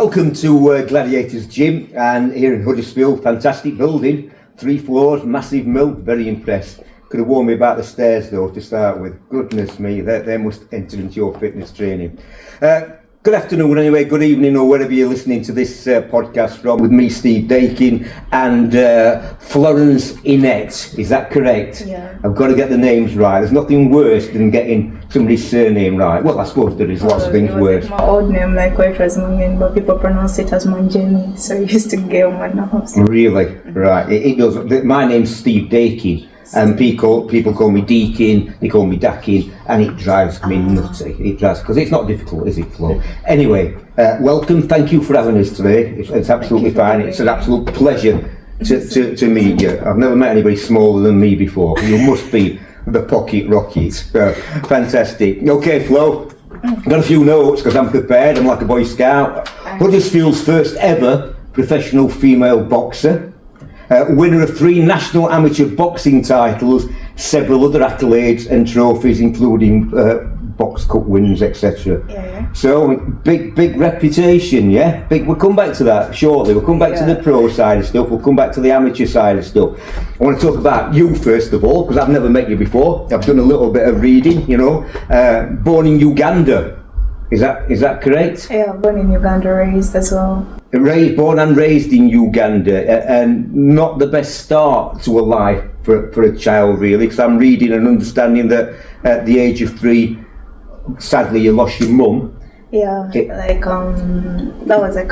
Welcome to Gladiators Gym, and here in Huddersfield, fantastic building, 3 floors, massive mill, very impressed. Could have warned me about the stairs though to start with. Goodness me, they must enter into your fitness training. Good afternoon anyway, good evening or wherever you're listening to this podcast from, with me Steve Dakin and Florence Inett, is that correct? Yeah. I've got to get the names right. There's nothing worse than getting somebody's surname right. Well, I suppose there is lots of things worse. Like my old name, like where it was Mungen, but people pronounce it as Manjeni, so I used to get on my nose. Really? Right. It does. My name's Steve Dakin, and people call me Deakin, they call me Dakin, and it drives me nutty. It drives, because it's not difficult, is it, Flo? Anyway, welcome. Thank you for having us today. It's absolutely fine. It's an absolute pleasure to meet you. I've never met anybody smaller than me before. You must be the Pocket Rockets. Fantastic. Okay, Flo. Got a few notes because I'm prepared. I'm like a Boy Scout. Huddersfield's first ever professional female boxer. Winner of 3 national amateur boxing titles, several other accolades and trophies, including box cup wins, etc. Yeah. So big reputation, yeah. We'll come back to that shortly. We'll come back to the pro side of stuff. We'll come back to the amateur side of stuff. I want to talk about you first of all, because I've never met you before. I've done a little bit of reading, you know. Born in Uganda. Is that correct? Yeah, born in Uganda, raised as well. Born and raised in Uganda, and not the best start to a life for a child, really, because I'm reading and understanding that at the age of 3, sadly, you lost your mum. Yeah, that was a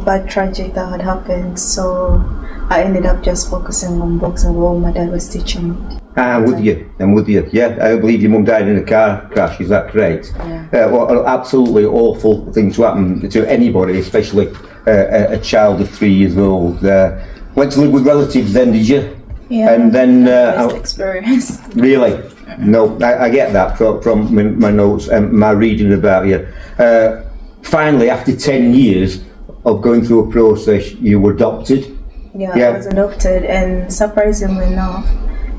bad tragedy that had happened, so I ended up just focusing on boxing while my dad was teaching me. I'm with you. Yeah, I believe your mum died in a car crash. Is that correct? Yeah. Well, an absolutely awful thing to happen to anybody, especially a child of 3 years old. Went to live with relatives then, did you? Yeah. And then experience. Really? No, I get that from my notes and my reading about you. Finally, after 10 years of going through a process, you were adopted. Yeah, I was adopted, and surprisingly enough,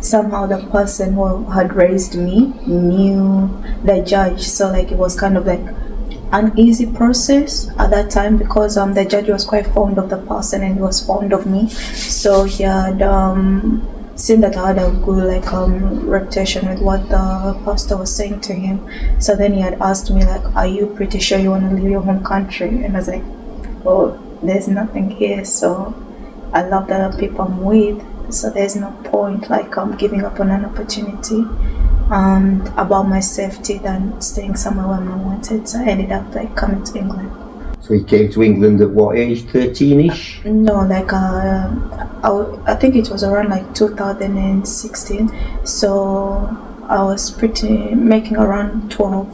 somehow the person who had raised me knew the judge, so like it was kind of like an easy process at that time, because the judge was quite fond of the person and he was fond of me, so he had seen that I had a good reputation with what the pastor was saying to him. So then he had asked me like, are you pretty sure you want to leave your home country? And I was like, well, there's nothing here, so I love the people I'm with, so there's no point giving up on an opportunity and about my safety than staying somewhere where I'm not wanted. So I ended up coming to England. So you came to England at what age? 13ish? No, I think it was around 2016. So I was making around 12.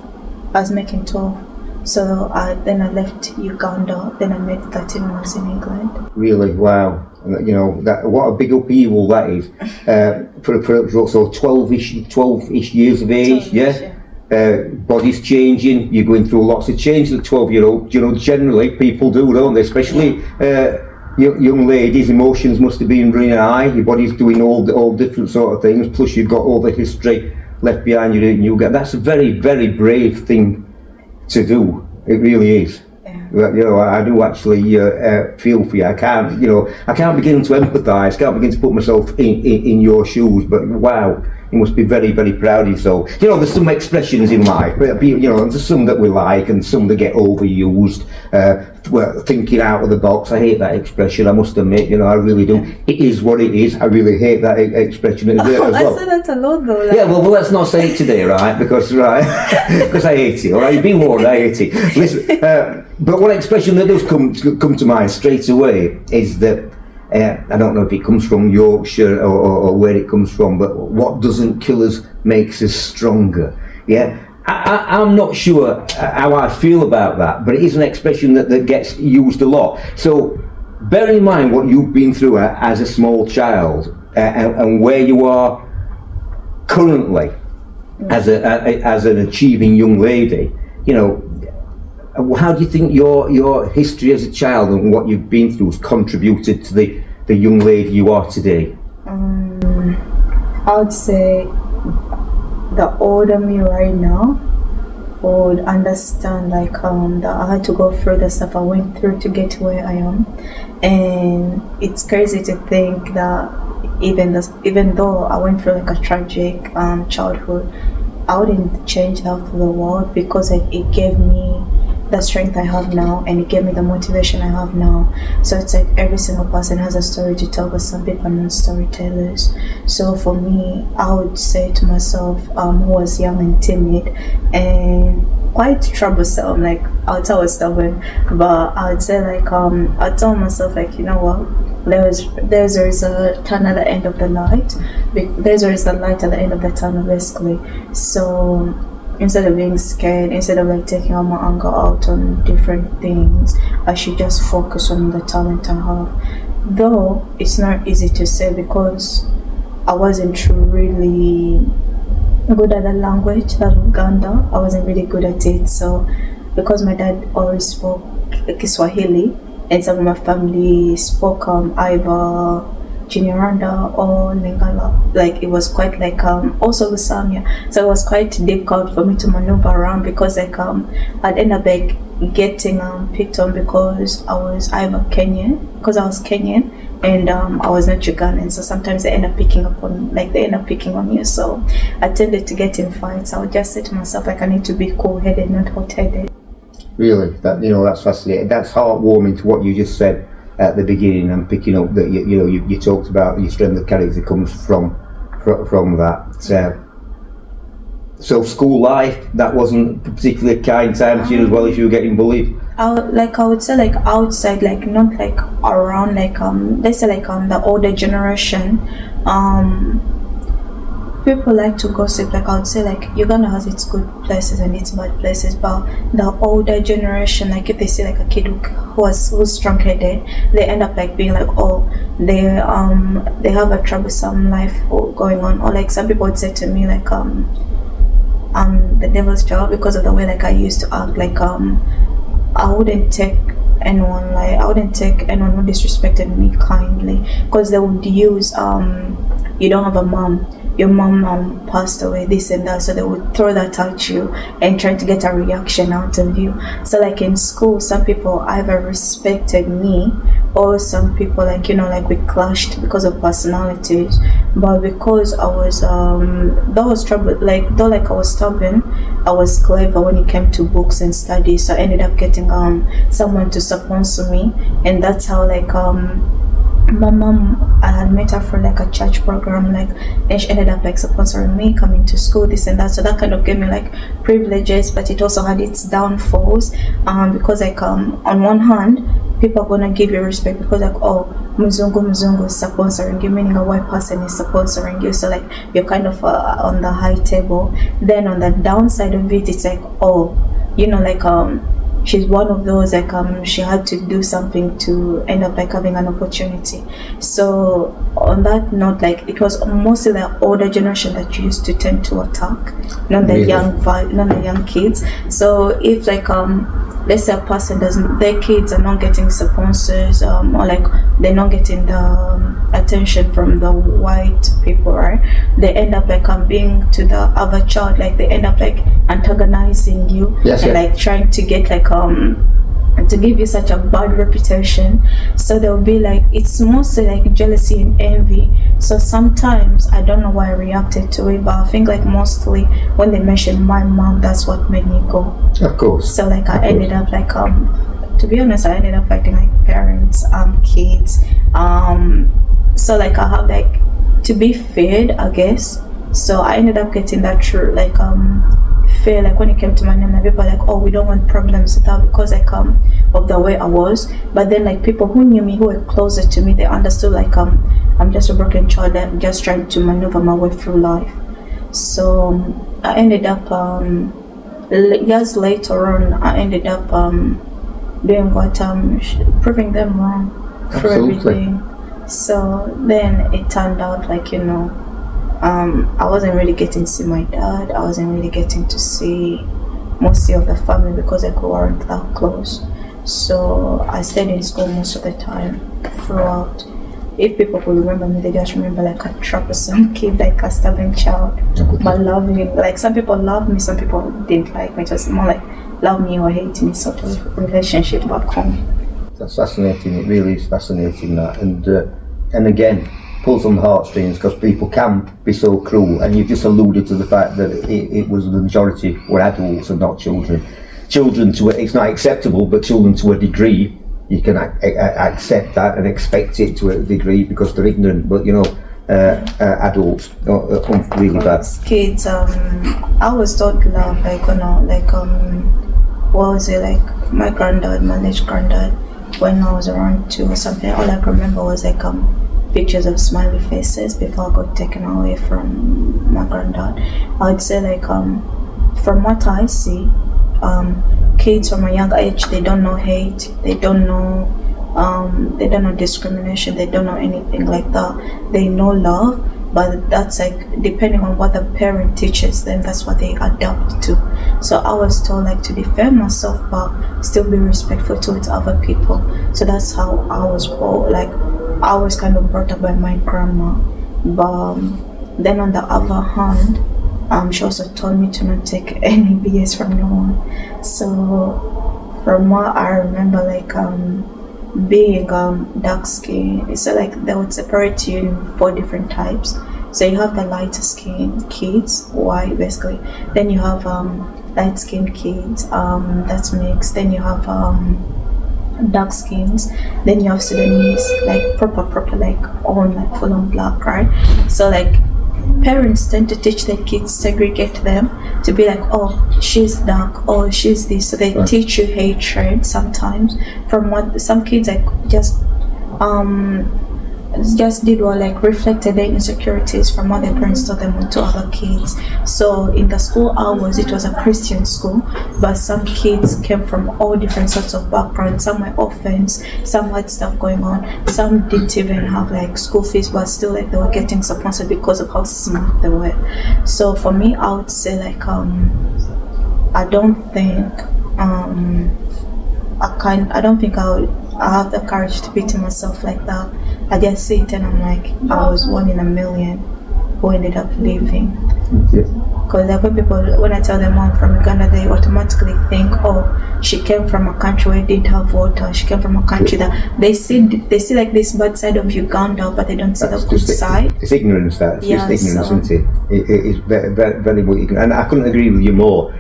I was making 12. So then I left Uganda. Then I made 13 months in England. Really? Wow. You know, what a big upheaval that is. For 12-ish years of age, yeah? Body's changing, you're going through lots of change as a 12-year-old. You know, generally people do, don't they? Especially young ladies, emotions must have been running high. Your body's doing all different sort of things. Plus you've got all the history left behind you in Uganda. That's a very, very brave thing to do. It really is. You know, I do actually feel for you. I can't begin to empathise. Can't begin to put myself in your shoes. But wow, you must be very, very proud of yourself. You know, there's some expressions in life. You know, there's some that we like and some that get overused. Thinking out of the box. I hate that expression. I must admit. You know, I really do. It is what it is. I really hate that expression as well. I say that a lot though. Yeah, well, let's not say it today, right? Because I hate it. All right, be warned, I hate it. Listen, but one expression that does come to mind straight away is that I don't know if it comes from Yorkshire or where it comes from, but what doesn't kill us makes us stronger. Yeah. I'm not sure how I feel about that, but it is an expression that gets used a lot. So bear in mind what you've been through as a small child and where you are currently as an achieving young lady. You know, how do you think your history as a child and what you've been through has contributed to the young lady you are today? I would say the older me right now would understand like that I had to go through the stuff I went through to get to where I am. And it's crazy to think that even though I went through like a tragic childhood, I wouldn't change that for the world, because it gave me the strength I have now, and it gave me the motivation I have now. So it's like every single person has a story to tell, but some people are not storytellers. So for me, I would say to myself, who was young and timid and quite troublesome, like I would say I was stubborn, but I would say like I tell myself like, you know what, there's a tunnel at the end of the light. There's always a light at the end of the tunnel, basically. So instead of being scared, instead of like taking all my anger out on different things, I should just focus on the talent I have. Though it's not easy to say, because I wasn't really good at the language, that Uganda. I wasn't really good at it. So because my dad always spoke Kiswahili, and some of my family spoke either Chinyarwanda or Lingala, like it was quite like also Lusania, so it was quite difficult for me to maneuver around, because like I'd end up like getting picked on because I was either Kenyan, because I was Kenyan, and I was not Ugandan, so sometimes they end up picking on you. So I tended to get in fights. I would just say to myself like, I need to be cool-headed, not hot-headed. Really, that's fascinating. That's heartwarming to what you just said at the beginning. I'm picking up that you talked about your strength of character comes from that. So school life, that wasn't particularly a kind time to you, as well as you were getting bullied. I would say like outside, like not like around, like let's say like the older generation, people like to gossip. Like I would say like Uganda has its good places and its bad places, but the older generation, like if they see like a kid who's strong-headed, they end up like being like, oh, they have a troublesome life going on. Or like some people would say to me like the devil's job, because of the way like I used to act. Like I wouldn't take anyone who disrespected me kindly, because they would use you don't have a mom, your mom passed away, this and that, so they would throw that at you and try to get a reaction out of you. So like in school, some people either respected me, or some people like we clashed because of personalities. But because I was that was trouble, like though like I was stubborn, I was clever when it came to books and studies, so I ended up getting someone to sponsor me. And that's how like my mom, I had met her for like a church program, like, and she ended up like sponsoring me coming to school, this and that. So that kind of gave me like privileges, but it also had its downfalls, because like on one hand, people are gonna give you respect because like, oh, Muzungu is sponsoring you, meaning a white person is sponsoring you, so like you're kind of on the high table. Then on the downside of it, it's like, oh, like she's one of those like she had to do something to end up like having an opportunity. So on that note, like it was mostly the older generation that used to tend to attack, not the young kids. So if like let's say a person their kids are not getting sponsors, or like they're not getting the attention from the white people, right? They end up like being to the other child, like they end up like antagonizing you, yes, and like trying to get like to give you such a bad reputation. So they'll be like, it's mostly like jealousy and envy. So sometimes I don't know why I reacted to it, but I think like mostly when they mentioned my mom, that's what made me go. Of course. So like I ended up like to be honest, I ended up fighting like parents, kids. So like I have like to be feared, I guess. So I ended up getting that true like fear, like when it came to my name, like people like, oh, we don't want problems with that, because like of the way I was. But then like people who knew me, who were closer to me, they understood like I'm just a broken child, I'm just trying to maneuver my way through life. So I ended up years later on, I ended up doing what proving them wrong for everything. So then it turned out like I wasn't really getting to see my dad. I wasn't really getting to see mostly of the family because like we weren't that close. So I stayed in school most of the time throughout. if people could remember me, they just remember like a troublesome kid, like a stubborn child. Okay. But loving, like some people love me, some people didn't like me. It was more like love me or hate me sort of relationship back home. That's fascinating. It really is fascinating, that, and again, pulls on the heartstrings, because people can be so cruel. And you've just alluded to the fact that it was the majority were adults and not children. Children to it's not acceptable, but children to a degree you can accept that and expect it to a degree because they're ignorant. But adults are really bad. Kids, I was taught love, like what was it, like my granddad, my late granddad, when I was around 2 or something, all I could remember was like pictures of smiley faces before I got taken away from my granddad. I would say like from what I see, kids from a young age, they don't know hate, they don't know discrimination, they don't know anything like that. They know love, but that's like depending on what the parent teaches them, that's what they adapt to. So I was told like to defend myself but still be respectful towards other people. So that's how I was brought, like I was kind of brought up by my grandma. But then on the other hand, she also told me to not take any BS from no one. So from what I remember, like being dark skin, so like they would separate you in 4 different types. So you have the lighter skin kids, white basically, then you have light skinned kids, that's mixed, then you have dark skins, then you have Sudanese, like proper like on like full on black, right? So like parents tend to teach their kids, segregate them to be like, oh, she's dark, oh, she's this. So they teach you hatred sometimes from what some kids like just did what like reflected their insecurities from what their parents taught them onto other kids. So in the school I was, it was a Christian school, but some kids came from all different sorts of backgrounds. Some were orphans, some had stuff going on, some didn't even have like school fees, but still like they were getting sponsored because of how smart they were. So for me, I would say like I don't think I have the courage to beat myself like that. I just see it and I'm like, I was 1 in a million who ended up leaving. Because like when I tell them I'm from Uganda, they automatically think, oh, she came from a country where it didn't have water. She came from a country that they see like this bad side of Uganda, but they don't see the good side. It's ignorance. That's just ignorance, isn't it? It is very, very, very ignorant. And I couldn't agree with you more.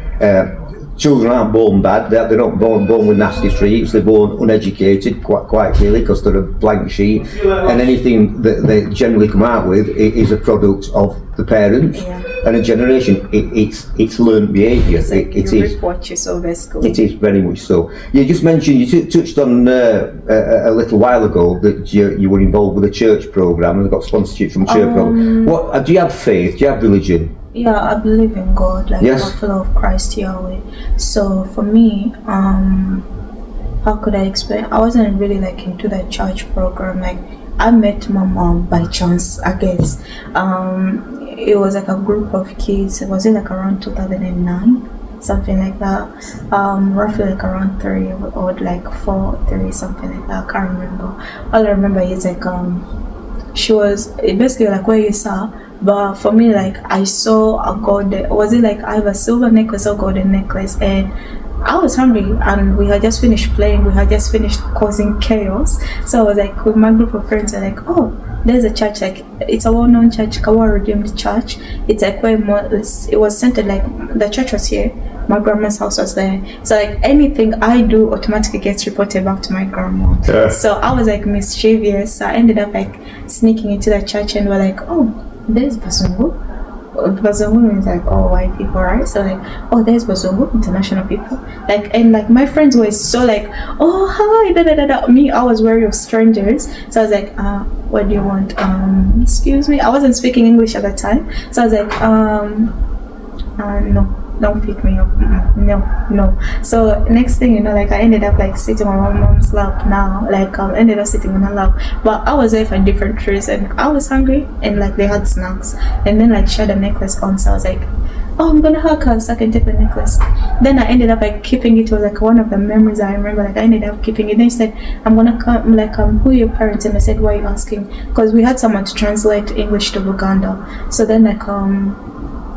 Children aren't born bad. They're not born with nasty streaks. They're born uneducated, quite clearly, because they're a blank sheet. And anything that they generally come out with is a product of the parents and a generation. It's learned behaviour. Like it is what you saw basically. It is very much so. You just mentioned, you touched on a little while ago that you were involved with a church program and got sponsorship from church program. What do you have faith? Do you have religion? Yeah, I believe in God, like I follow of Christ Yahweh. So for me, how could I explain? I wasn't really like into that church program. Like I met my mom by chance, I guess. It was like a group of kids. Was it like around 2009, something like that? Roughly like around 3 or like 4, 3, something like that. I can't remember. All I remember is like she was basically like where you saw. But for me, like I saw a golden, was it like I have a silver necklace or golden necklace, and I was hungry and we had just finished playing, we had just finished causing chaos. So I was like with my group of friends, like, oh, there's a church, like it's a well-known church, Kawa Redeemed Church. It's like where it was centered, like the church was here, my grandma's house was there. So like anything I do automatically gets reported back to my grandma. So I was like mischievous. So I ended up like sneaking into the church and we're like, oh, there's Bazungu. Bazungu means like all white people, right? So like, oh, there's Bazungu, international people. Like, and like my friends were so like, oh, hi, da da da da. Me, I was wary of strangers. So I was like, what do you want? Excuse me. I wasn't speaking English at the time. So I was like, no. Don't pick me up. No. So next thing you know, like I ended up like sitting on my mom's lap now. Like ended up sitting on her lap. But I was there for a different reason. I was hungry and like they had snacks. And then like she had a necklace on, so I was like, oh, I'm gonna hug her so I can take the necklace. Then I ended up like keeping it. It was like one of the memories I remember. Like I ended up keeping it. Then she said, I'm gonna come, like, who are your parents? And I said, why are you asking? Because we had someone to translate English to Uganda. So then like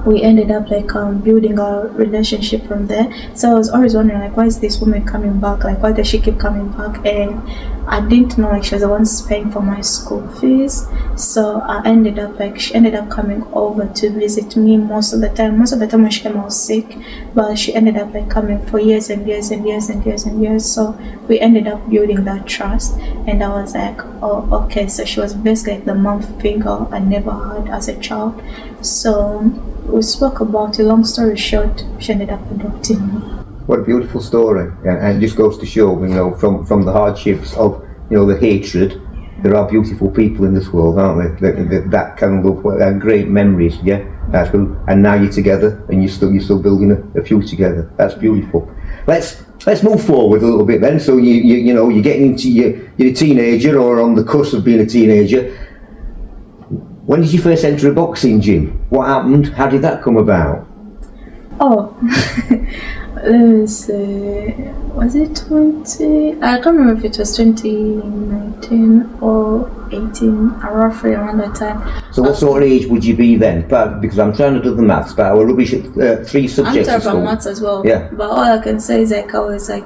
we ended up like building our relationship from there. So I was always wondering, like, why is this woman coming back? Like, why does she keep coming back? And I didn't know, like, she was the one paying for my school fees. So I ended up like, she ended up coming over to visit me most of the time. Most of the time when she came, I was sick, but she ended up like coming for years and years and years and years and years. So we ended up building that trust. And I was like, oh, okay. So she was basically like the mom figure I never had as a child. So we spoke about it. Long story short, she ended up adopting me. What a beautiful story, and it just goes to show, you know, from the hardships of, you know, the hatred, there are beautiful people in this world, aren't there? That can love and great memories, yeah. That's good. And now you're together, and you're still building a future together. That's beautiful. Let's move forward a little bit then. So you know, you're getting into you're a teenager or on the cusp of being a teenager. When did you first enter a boxing gym? What happened? How did that come about? Oh, let me see. Was it 20? I can't remember if it was 2019 or 18, roughly around that time. So what sort of age would you be then? But because I'm trying to do the maths, but I was rubbish at 3 subjects. I'm talking about maths as well. Yeah. But all I can say is like I was like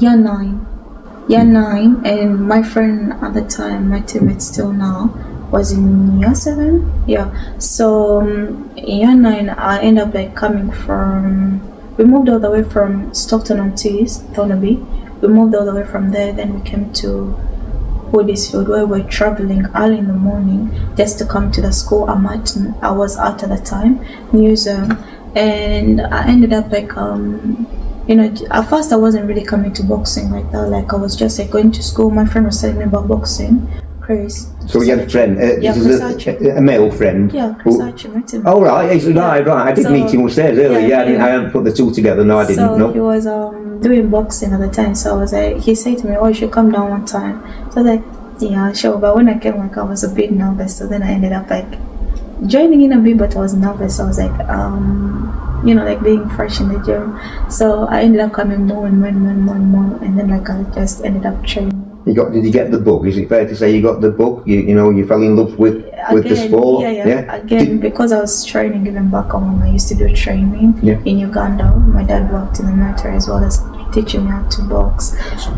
year 9, and my friend at the time, my teammate still now, was in year 7. Yeah. So in year 9, I ended up like coming from. We moved all the way from Stockton-on-Tees, Thornaby. We moved all the way from there. Then we came to Hoodysfield, where we were traveling early in the morning just to come to the school. I was out at the time, museum, and I ended up like you know, at first I wasn't really coming to boxing like that. Like I was just like going to school. My friend was telling me about boxing. Chris. So you had a friend, a male friend? Yeah, Chris Archie, met him. Oh right, right. I did meet him upstairs earlier. Yeah, I hadn't put the two together. No, I didn't. So he was doing boxing at the time. So I was like, he said to me, "Oh, you should come down one time." So I was like, "Yeah, sure." But when I came, like I was a bit nervous. So then I ended up like joining in a bit, but I was nervous. I was like, you know, like being fresh in the gym. So I ended up coming more and more, and then like I just ended up training. Did you get the bug? Is it fair to say you got the bug? You know, you fell in love with the sport? Yeah. Again, because I was training even back home, I used to do training in Uganda. My dad worked in the military as well as teaching me how to box.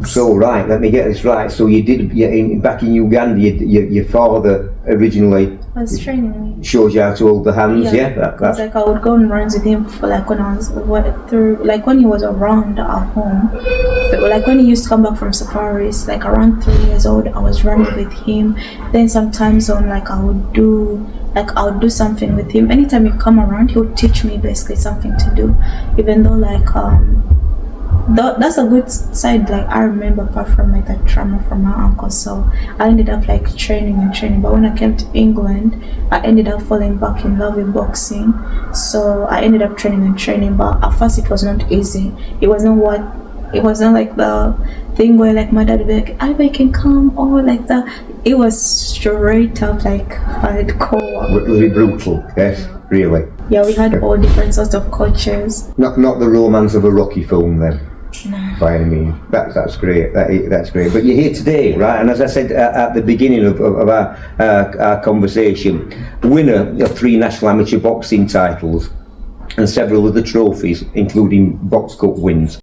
So right, let me get this right. So you did, back in Uganda, your father originally was training me. Showed you how to hold the hands, yeah? Because like I would go on runs with him for like when I was like when he was around at home, like when he used to come back from safaris, like around 3 years old, I was running with him. Then sometimes on like I would do something with him. Anytime he come around, he would teach me basically something to do, even though like that's a good side. Like I remember, apart from like that trauma from my uncle, so I ended up like training. But when I came to England, I ended up falling back in love with boxing. So I ended up training. But at first, it was not easy. It wasn't like the thing where like my dad would be like, "I can come," or like that. It was straight up like hardcore. Really brutal, yes, really. Yeah, we had all different sorts of coaches. Not the romance of a Rocky film then. No. By any means. That's great. That's great. But you're here today, right? And as I said at the beginning of our conversation, winner of 3 national amateur boxing titles and several other trophies, including Box Cup wins.